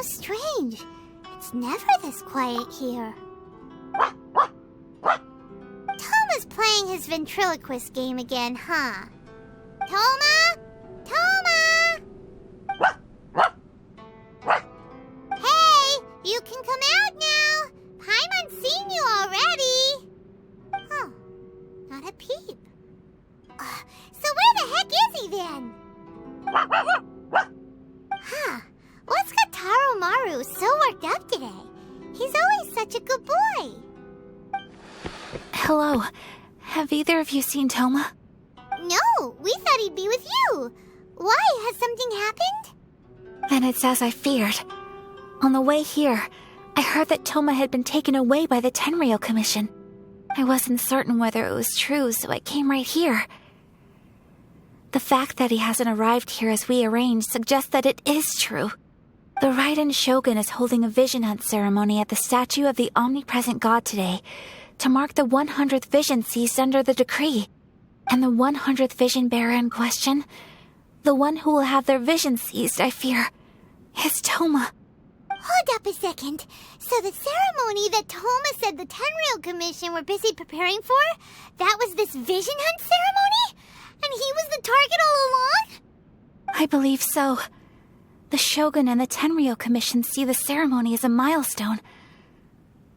How strange. It's never this quiet here. Toma's playing his ventriloquist game again, huh? Toma? Toma! Hey, you can come out now. Paimon's seen you already. Huh, not a peep. So where the heck is he then? Huh, what's got Taro Maru so worked up today? He's always such a good boy. Hello. Have either of you seen Toma? No, we thought he'd be with you. Why? Has something happened? Then it's as I feared. On the way here, I heard that Toma had been taken away by the Tenryou Commission. I wasn't certain whether it was true, so I came right here. The fact that he hasn't arrived here as we arranged suggests that it is true. The Raiden Shogun is holding a vision hunt ceremony at the statue of the omnipresent god today to mark the 100th vision seized under the decree. And the 100th vision bearer in question, the one who will have their vision seized, I fear, is Toma. Hold up a second. So the ceremony that Toma said the Tenryou Commission were busy preparing for, that was this vision hunt ceremony? And he was the target all along? I believe so. The Shogun and the Tenryou Commission see the ceremony as a milestone.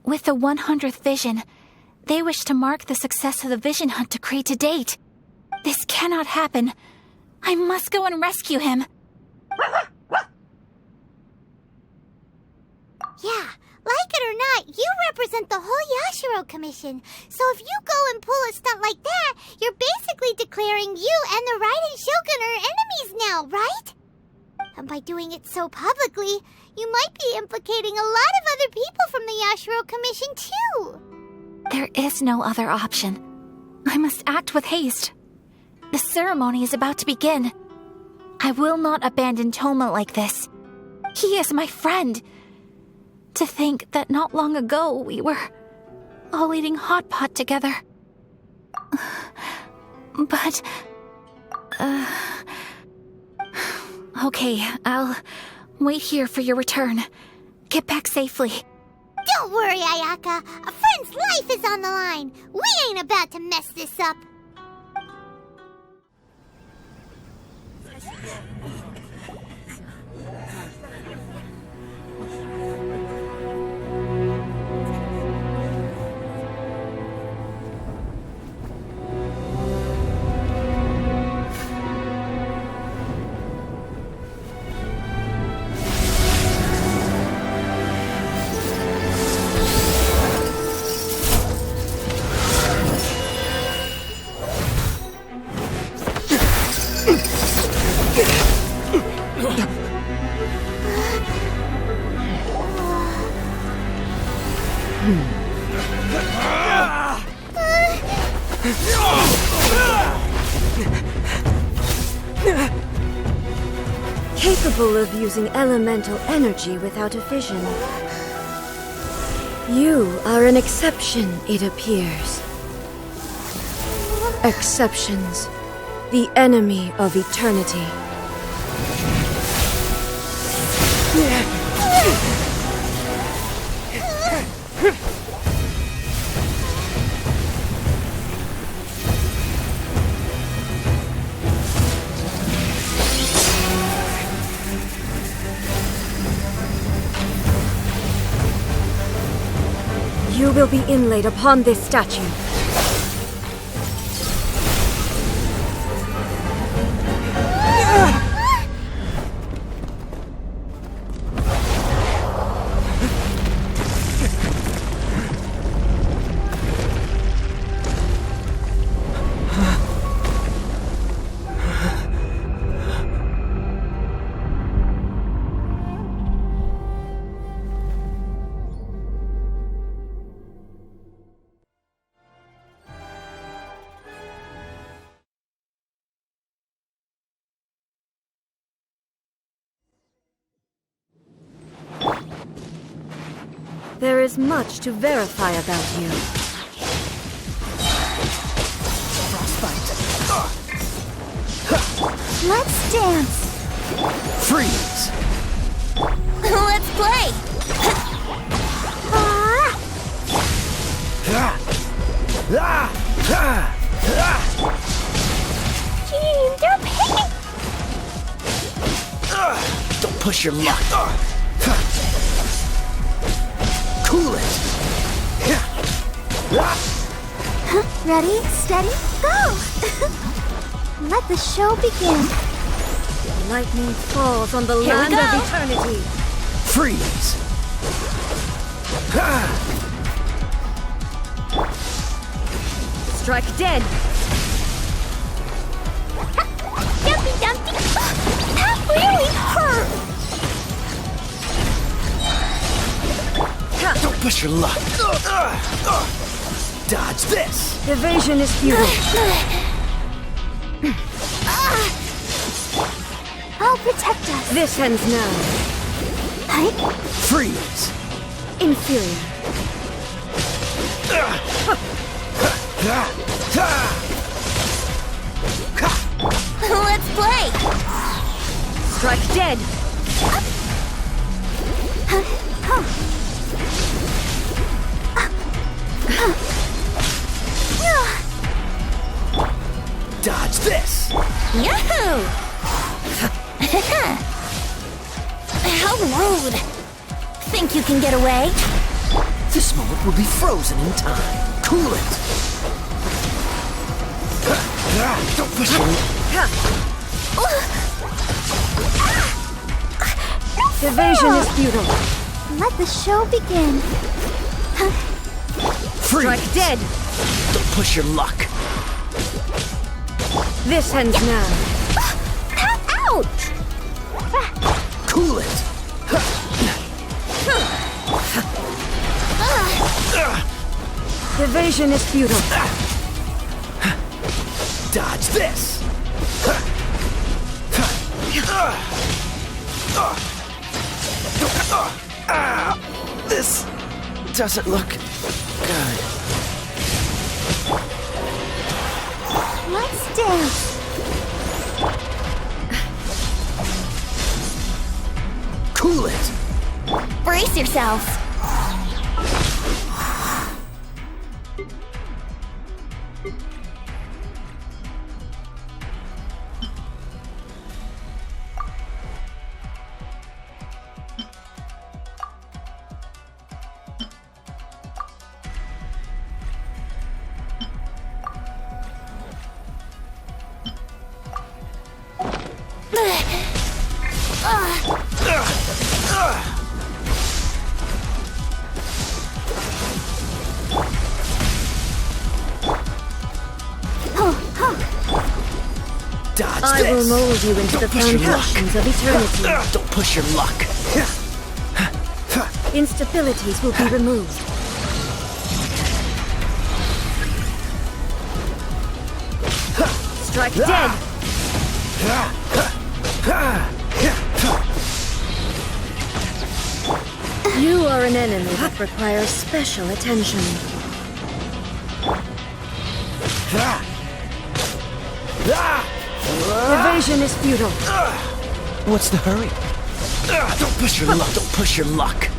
With the 100th vision, they wish to mark the success of the vision hunt decree to date. This cannot happen. I must go and rescue him. Yeah, like it or not, you represent the whole Yashiro Commission. So if you go and pull a stunt like that, you're basically declaring you and the Raiden Shogun are enemies now, right? And by doing it so publicly, you might be implicating a lot of other people from the Yashiro Commission too. There is no other option. I must act with haste. The ceremony is about to begin. I will not abandon Toma like this. He is my friend. To think that not long ago we were all eating hot pot together. But... Okay, I'll wait here for your return. Get back safely. Don't worry, Ayaka. A friend's life is on the line. We ain't about to mess this up. Capable of using elemental energy without a vision. You are an exception, it appears. Exceptions, the enemy of eternity. You will be inlaid upon this statue. There is much to verify about you. Let's dance! Freeze! Let's play! Gee, they're picking. Don't push your luck. Cool it. Ready, steady, go! Let the show begin. Lightning falls on the Here we land go. of eternity. Freeze. Strike dead. Dumpy Dumpty! That really hurt! Don't push your luck. Dodge this. Evasion is futile. I'll protect us. This ends now. Freeze. Inferior. Let's play! Strike dead. Dodge this. Yahoo! How rude! Think you can get away? This moment will be frozen in time. Cool it. Don't push your luck. Evasion is futile. Let the show begin. Freeze. Strike dead. Don't push your luck. This ends now. Ouch! Cool it. Evasion is futile. Dodge this. This doesn't look good. Let's dance. Cool it. Brace yourselves! Dodge I will this. mold you into the Don't push your luck. foundations of eternity. Don't push your luck. Instabilities will be removed. Strike dead. You are an enemy that requires special attention. Evasion is futile. What's the hurry? Don't push your luck. Don't push your luck.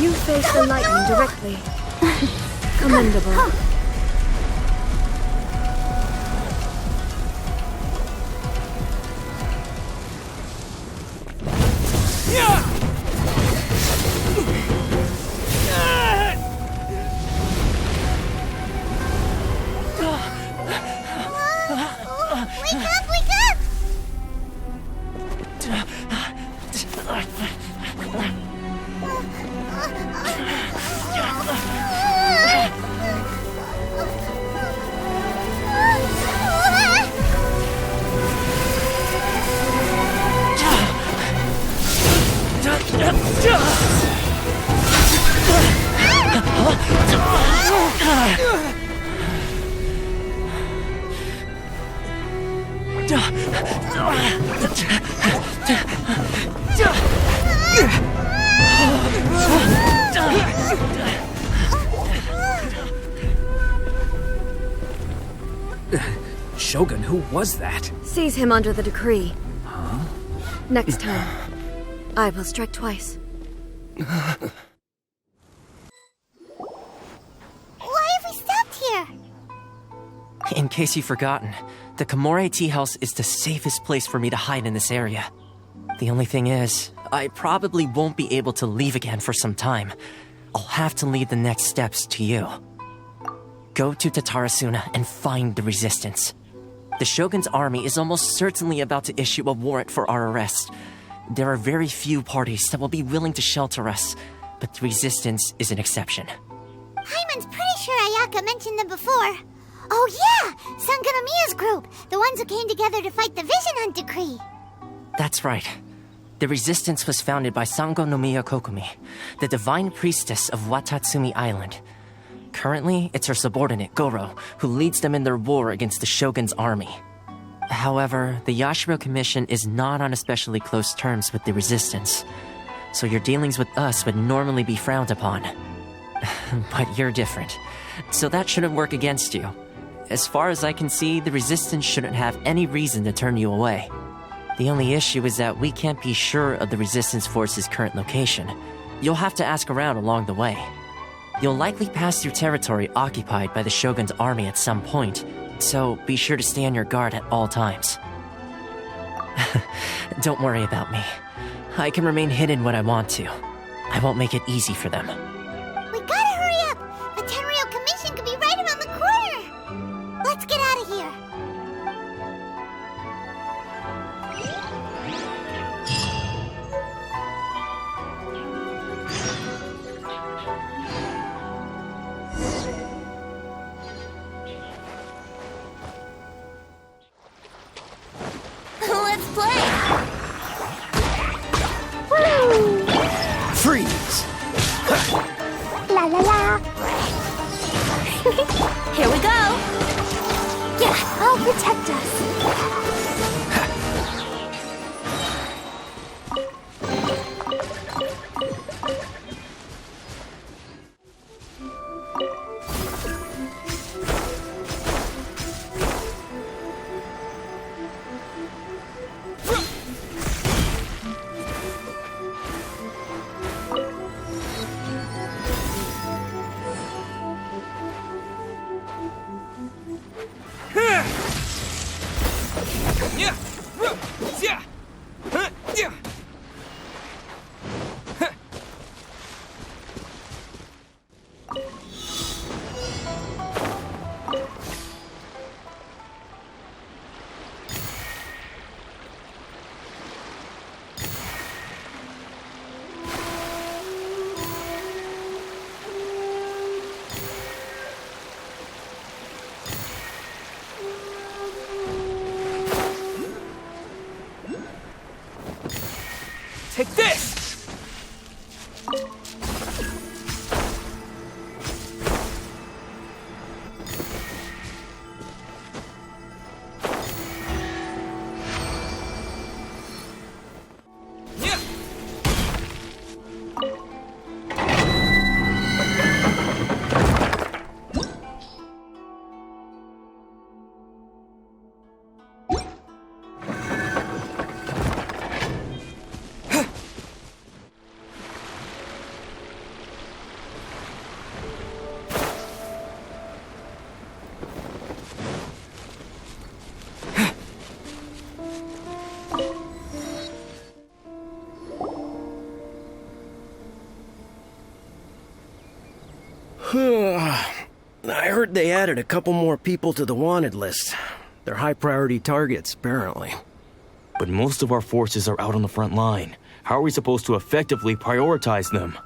You face the lightning directly. Commendable. Wake up, wake up! Shogun, who was that? Seize him under the decree. Huh? Next time, I will strike twice. Why have we stopped here? In case you've forgotten, the Komore Tea House is the safest place for me to hide in this area. The only thing is, I probably won't be able to leave again for some time. I'll have to leave the next steps to you. Go to Tatarasuma and find the Resistance. The Shogun's army is almost certainly about to issue a warrant for our arrest. There are very few parties that will be willing to shelter us, but the Resistance is an exception. Hyman's pretty sure Ayaka mentioned them before. Oh yeah! Sangonomiya's group! The ones who came together to fight the Vision Hunt Decree! That's right. The Resistance was founded by Sangonomiya Kokumi, the divine priestess of Watatsumi Island. Currently, it's her subordinate, Goro, who leads them in their war against the Shogun's army. However, the Yashiro Commission is not on especially close terms with the Resistance, so your dealings with us would normally be frowned upon. But you're different, so that shouldn't work against you. As far as I can see, the Resistance shouldn't have any reason to turn you away. The only issue is that we can't be sure of the Resistance Force's current location. You'll have to ask around along the way. You'll likely pass through territory occupied by the Shogun's army at some point, so be sure to stay on your guard at all times. Don't worry about me. I can remain hidden when I want to. I won't make it easy for them. We gotta hurry up! The Tenryou Commission could be right around the corner! Let's get out of here! Let's play! Freeze! La la la! Here we go! Yeah, I'll protect us! Take this! I heard they added a couple more people to the wanted list. They're high-priority targets, apparently. But most of our forces are out on the front line. How are we supposed to effectively prioritize them?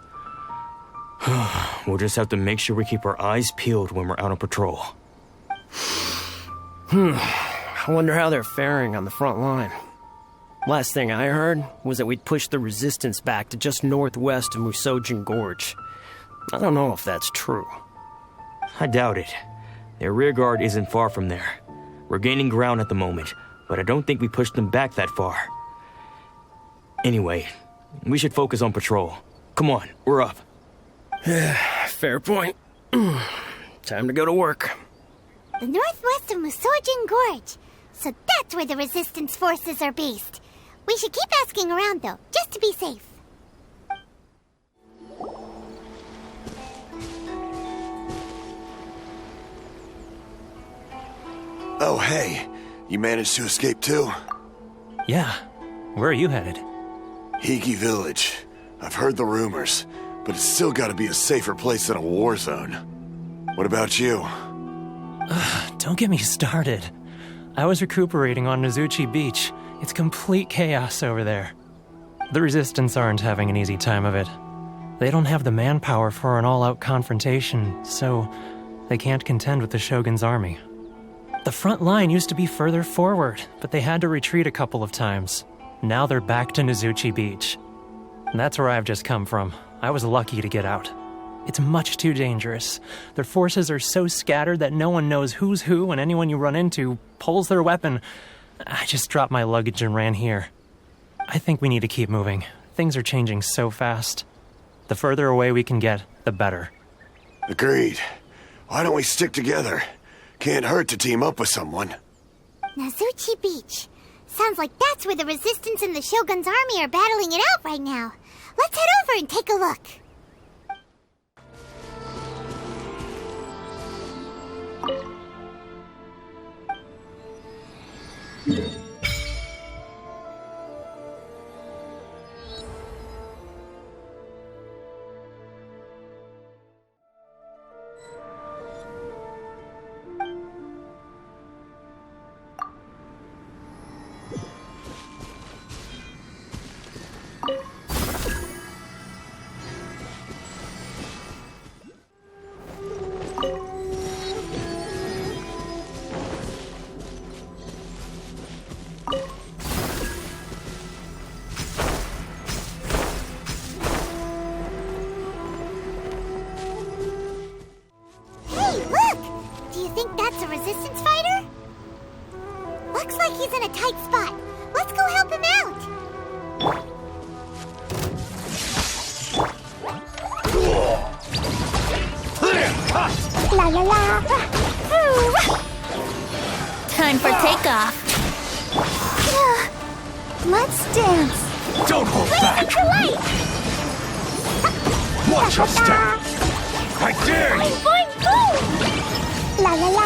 We'll just have to make sure we keep our eyes peeled when we're out on patrol. I wonder how they're faring on the front line. Last thing I heard was that we'd pushed the Resistance back to just northwest of Musojin Gorge. I don't know if that's true. I doubt it. Their rearguard isn't far from there. We're gaining ground at the moment, but I don't think we pushed them back that far. Anyway, we should focus on patrol. Come on, we're up. Fair point. Time to go to work. The northwest of Musojin Gorge. So that's where the Resistance forces are based. We should keep asking around, though, just to be safe. Oh, hey. You managed to escape too? Yeah. Where are you headed? Hiki Village. I've heard the rumors, but it's still gotta be a safer place than a war zone. What about you? Don't get me started. I was recuperating on Nozuchi Beach. It's complete chaos over there. The Resistance aren't having an easy time of it. They don't have the manpower for an all-out confrontation, so they can't contend with the Shogun's army. The front line used to be further forward, but they had to retreat a couple of times. Now they're back to Nozuchi Beach. And that's where I've just come from. I was lucky to get out. It's much too dangerous. Their forces are so scattered that no one knows who's who, and anyone you run into pulls their weapon. I just dropped my luggage and ran here. I think we need to keep moving. Things are changing so fast. The further away we can get, the better. Agreed. Why don't we stick together? Can't hurt to team up with someone. Nozuchi Beach. Sounds like that's where the Resistance and the Shogun's army are battling it out right now. Let's head over and take a look. Hey, look! Do you think that's a Resistance fighter? Looks like he's in a tight spot. Let's go help him out! La la la! Time for takeoff. Let's dance. Don't hold back! Watch your step! I dare you! Boing, boing! La la la!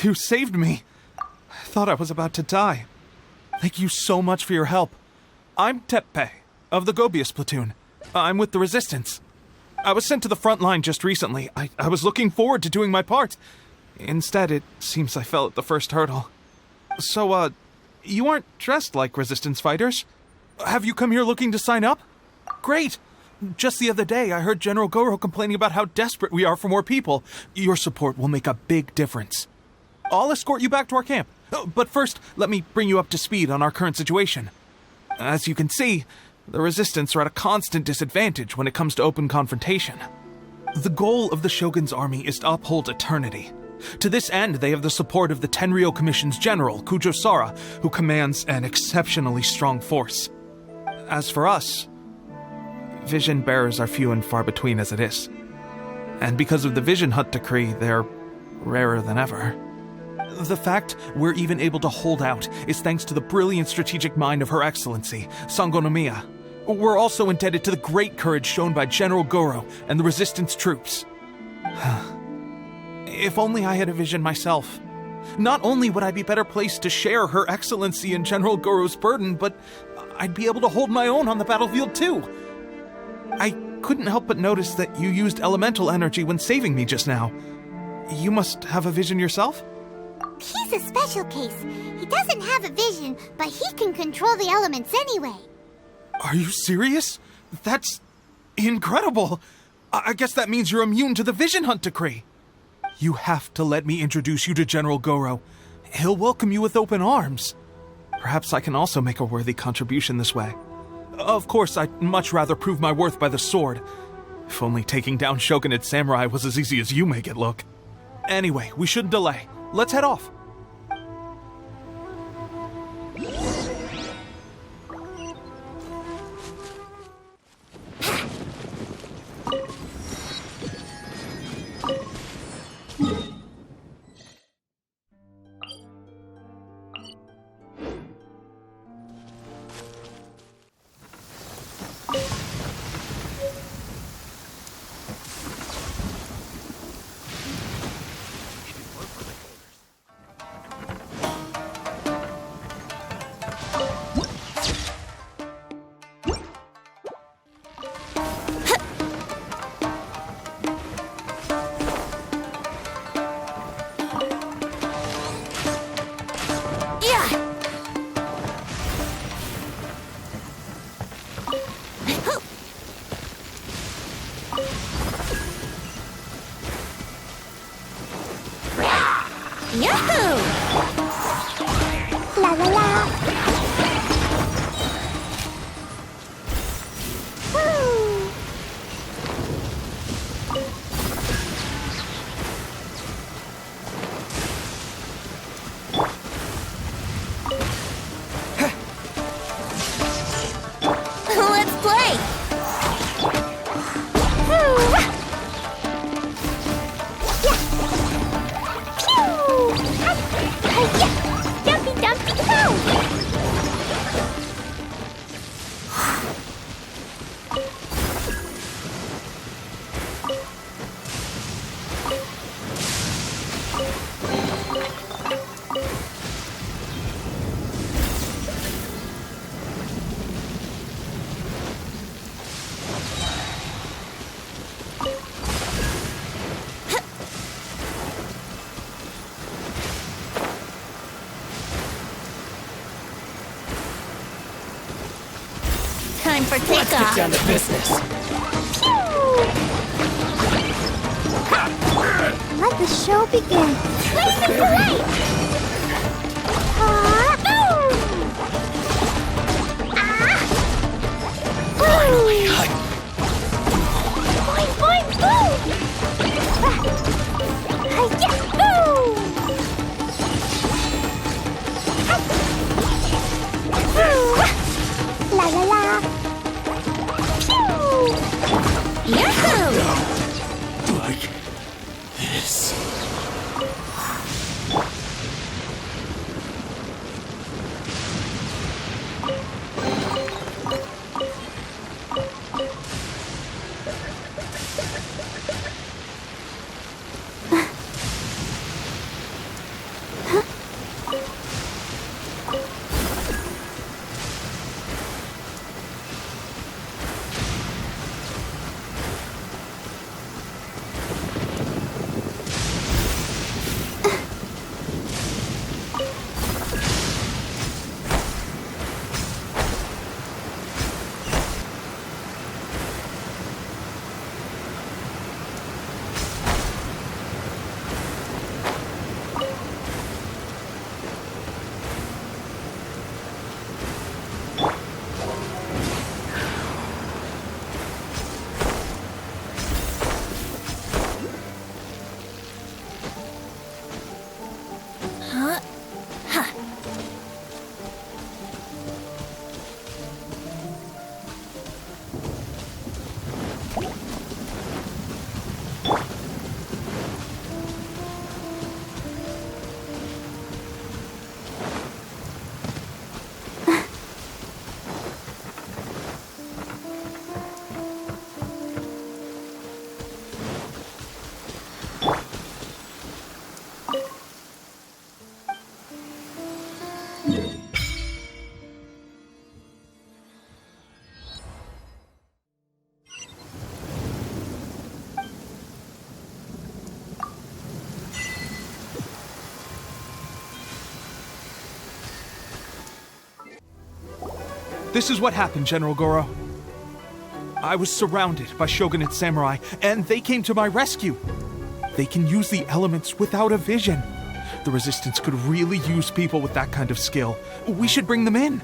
You saved me. I thought I was about to die. Thank you so much for your help. I'm Teppei, of the Gobius platoon. I'm with the Resistance. I was sent to the front line just recently. I was looking forward to doing my part. Instead, it seems I fell at the first hurdle. So, you aren't dressed like Resistance fighters? Have you come here looking to sign up? Great! Just the other day, I heard General Goro complaining about how desperate we are for more people. Your support will make a big difference. I'll escort you back to our camp. But first, let me bring you up to speed on our current situation. As you can see, the Resistance are at a constant disadvantage when it comes to open confrontation. The goal of the Shogun's army is to uphold eternity. To this end, they have the support of the Tenryou Commission's general, Kujosara, who commands an exceptionally strong force. As for us, vision bearers are few and far between as it is. And because of the Vision Hut decree, they're rarer than ever. The fact we're even able to hold out is thanks to the brilliant strategic mind of Her Excellency, Sango Nomiya. We're also indebted to the great courage shown by General Goro and the Resistance troops. If only I had a vision myself. Not only would I be better placed to share Her Excellency and General Goro's burden, but I'd be able to hold my own on the battlefield too. I couldn't help but notice that you used elemental energy when saving me just now. You must have a vision yourself? He's a special case. He doesn't have a vision, but he can control the elements anyway. Are you serious? That's incredible. I guess that means you're immune to the Vision Hunt decree. You have to let me introduce you to General Goro. He'll welcome you with open arms. Perhaps I can also make a worthy contribution this way. Of course, I'd much rather prove my worth by the sword. If only taking down shogunate samurai was as easy as you make it look. Anyway, we shouldn't delay. Let's head off. La la la. Woo. Let's play! Dumpy dumpy go! Time for Let's get takeoff. down to business. Let the show begin. Raise the parade! Boing, boing, boom! La la la! Yahoo! Like this. This is what happened, General Goro. I was surrounded by shogunate samurai, and they came to my rescue. They can use the elements without a vision. The Resistance could really use people with that kind of skill. We should bring them in.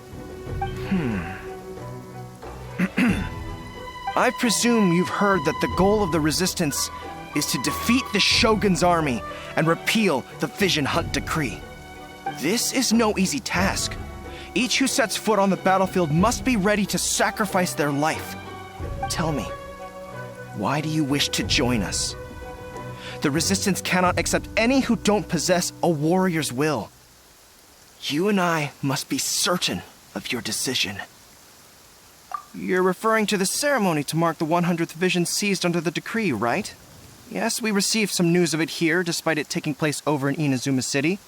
I presume you've heard that the goal of the Resistance is to defeat the Shogun's army and repeal the Vision Hunt Decree. This is no easy task. Each who sets foot on the battlefield must be ready to sacrifice their life. Tell me, why do you wish to join us? The Resistance cannot accept any who don't possess a warrior's will. You and I must be certain of your decision. You're referring to the ceremony to mark the 100th Vision seized under the decree, right? Yes, we received some news of it here, despite it taking place over in Inazuma City.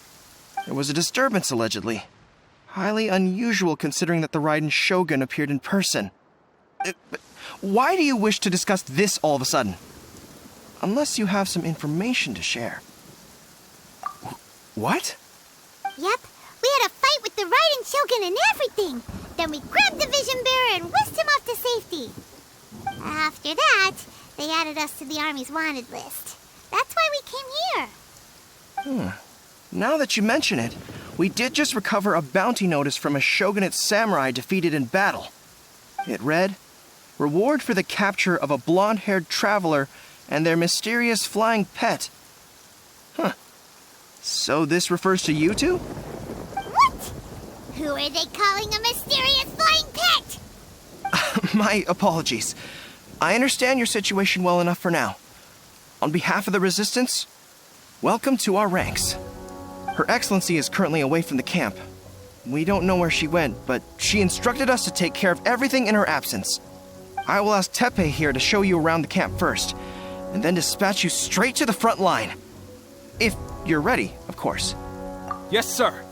There was a disturbance, allegedly. Highly unusual considering that the Raiden Shogun appeared in person. But why do you wish to discuss this all of a sudden? Unless you have some information to share. What? Yep, we had a fight with the Raiden Shogun and everything. Then we grabbed the Vision Bearer and whisked him off to safety. After that, they added us to the Army's wanted list. That's why we came here. Now that you mention it, we did just recover a bounty notice from a Shogunate samurai defeated in battle. It read, "Reward for the capture of a blonde-haired traveler and their mysterious flying pet." So this refers to you two? What? Who are they calling a mysterious flying pet? My apologies. I understand your situation well enough for now. On behalf of the Resistance, welcome to our ranks. Her Excellency is currently away from the camp. We don't know where she went, but she instructed us to take care of everything in her absence. I will ask Teppei here to show you around the camp first, and then dispatch you straight to the front line. If you're ready, of course. Yes, sir.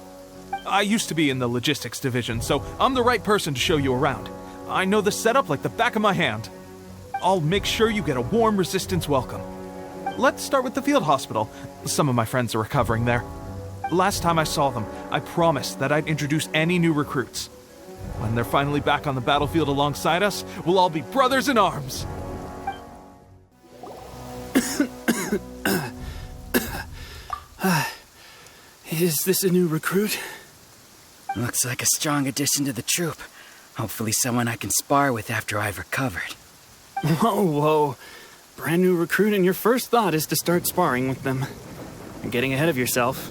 I used to be in the logistics division, so I'm the right person to show you around. I know the setup like the back of my hand. I'll make sure you get a warm Resistance welcome. Let's start with the field hospital. Some of my friends are recovering there. Last time I saw them, I promised that I'd introduce any new recruits. When they're finally back on the battlefield alongside us, we'll all be brothers in arms. Is this a new recruit? Looks like a strong addition to the troop. Hopefully someone I can spar with after I've recovered. Whoa. Brand new recruit and your first thought is to start sparring with them. You're getting ahead of yourself.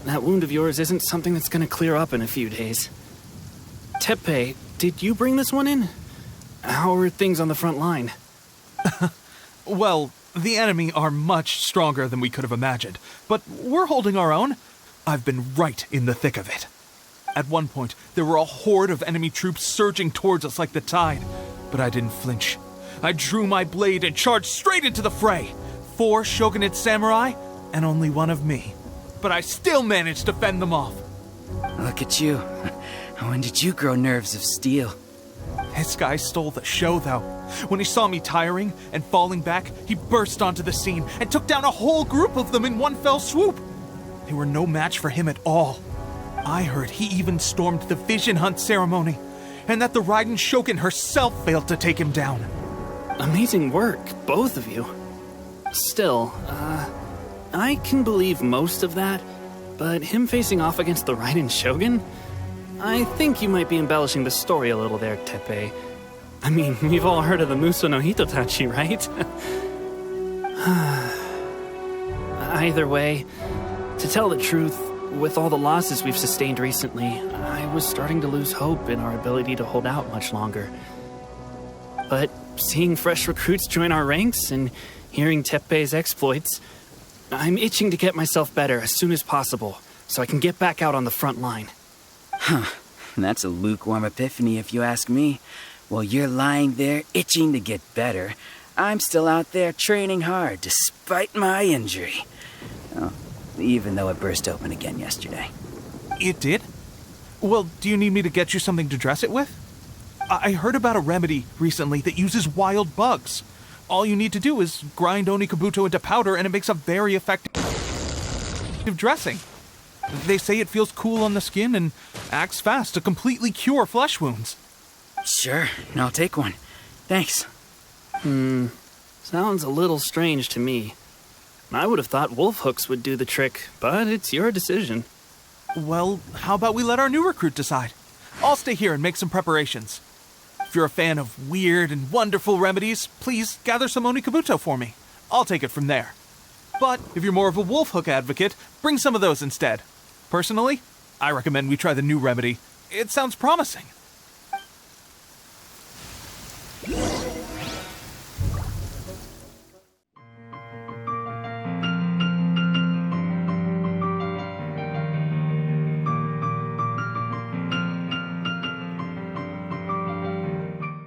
That wound of yours isn't something that's gonna clear up in a few days. Teppei, did you bring this one in? How are things on the front line? Well, the enemy are much stronger than we could have imagined, but we're holding our own. I've been right in the thick of it. At one point, there were a horde of enemy troops surging towards us like the tide, but I didn't flinch. I drew my blade and charged straight into the fray. 4 Shogunate samurai, and only one of me. But I still managed to fend them off. Look at you. When did you grow nerves of steel? This guy stole the show, though. When he saw me tiring and falling back, he burst onto the scene and took down a whole group of them in one fell swoop. They were no match for him at all. I heard he even stormed the Vision Hunt ceremony, and that the Raiden Shogun herself failed to take him down. Amazing work, both of you. Still, I can believe most of that, but him facing off against the Raiden Shogun? I think you might be embellishing the story a little there, Teppei. I mean, we've all heard of the Muso no Hitotachi, right? Either way, to tell the truth, with all the losses we've sustained recently, I was starting to lose hope in our ability to hold out much longer. But seeing fresh recruits join our ranks and hearing Teppei's exploits, I'm itching to get myself better as soon as possible, so I can get back out on the front line. That's a lukewarm epiphany if you ask me. While you're lying there itching to get better, I'm still out there training hard despite my injury. Oh, even though it burst open again yesterday. It did? Well, do you need me to get you something to dress it with? I heard about a remedy recently that uses wild bugs. All you need to do is grind Onikabuto into powder and it makes a very effective dressing. They say it feels cool on the skin and acts fast to completely cure flesh wounds. Sure, I'll take one. Thanks. Sounds a little strange to me. I would have thought wolf hooks would do the trick, but it's your decision. Well, how about we let our new recruit decide? I'll stay here and make some preparations. If you're a fan of weird and wonderful remedies, please gather some onikabuto for me. I'll take it from there. But if you're more of a wolf hook advocate, bring some of those instead. Personally, I recommend we try the new remedy. It sounds promising.